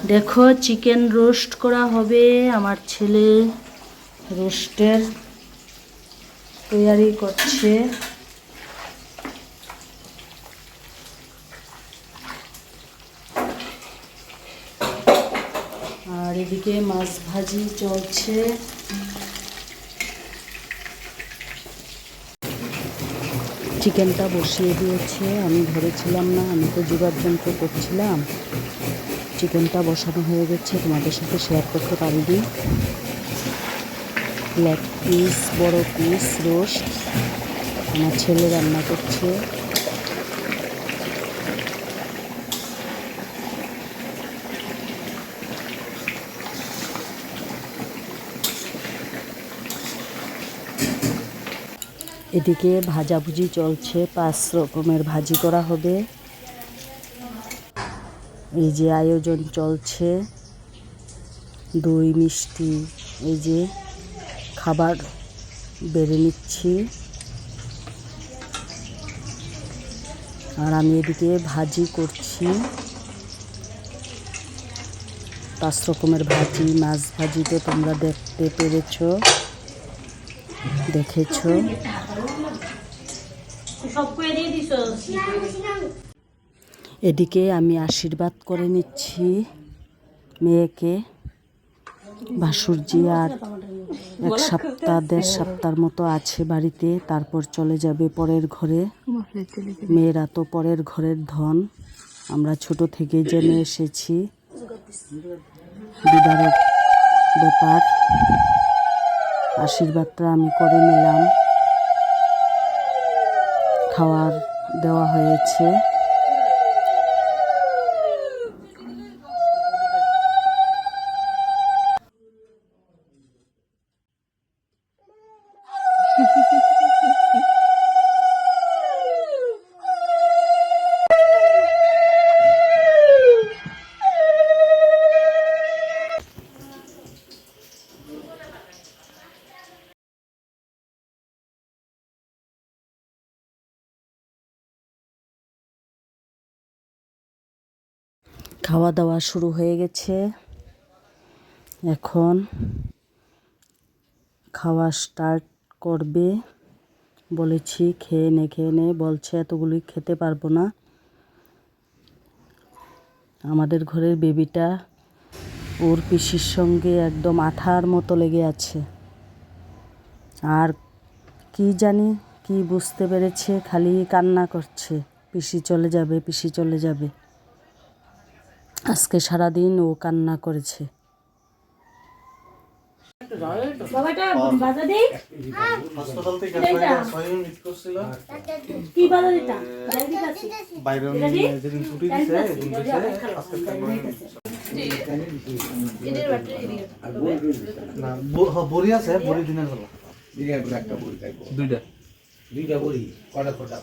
দেখো chicken roast করা হবে। আমার ছেলে রোস্টের তৈরি করছে। আর এদিকে মাছ ভাজি চলছে। চিকেনটা বসিয়ে দিয়েছে, আমি ধরেছিলাম না, আমি তো জোগাড় যন্ত্র করছিলাম। চিকেনটা বসানো হয়ে গেছে, তোমাদের সাথে শেয়ার করতে পারিনি। লেগ পিস, বড় পিস রোস্ট আমার ছেলে রান্না করছে। এদিকে ভাজাভুজি চলছে, 5 রকমের ভাজি করা হবে। এই যে আয়োজন চলছে, দই মিষ্টি, এই যে খাবার বেড়ে নিচ্ছি। আর আমি এদিকে ভাজি করছি, 5 রকমের ভাজি। মাছ ভাজি তো তোমরা দেখতে দেখেছো। এদিকে আমি আশীর্বাদ করে নিচ্ছি মেয়েকে। ভাসুরজি আর 1 সপ্তাহ 1.5 সপ্তাহের মতো আছে বাড়িতে, তারপর চলে যাবে পরের ঘরে। মেয়েরা তো পরের ঘরের ধন, আমরা ছোট থেকে জেনে এসেছি বিবাহের ব্যাপার। আশীর্বাদটা আমি করে নিলাম, খাওয়ার দেওয়া হয়েছে। খাওয়া দাওয়া শুরু হয়ে গেছে, এখন খাওয়া স্টার্ট করবে। বলেছি খেয়ে নে, বলছে এতগুলি খেতে পারবো না। আমাদের ঘরের বেবিটা ওর পিসির সঙ্গে একদম আঠার মতো লেগে আছে। আর কি জানি কি বুঝতে পেরেছে, খালি কান্না করছে, পিসি চলে যাবে, পিসি চলে যাবে। আজকে সারাদিন ও কান্না করেছে। বড়ি আছে, বড়ি দিনের বেলা দুইটা বড়ি কটা কটা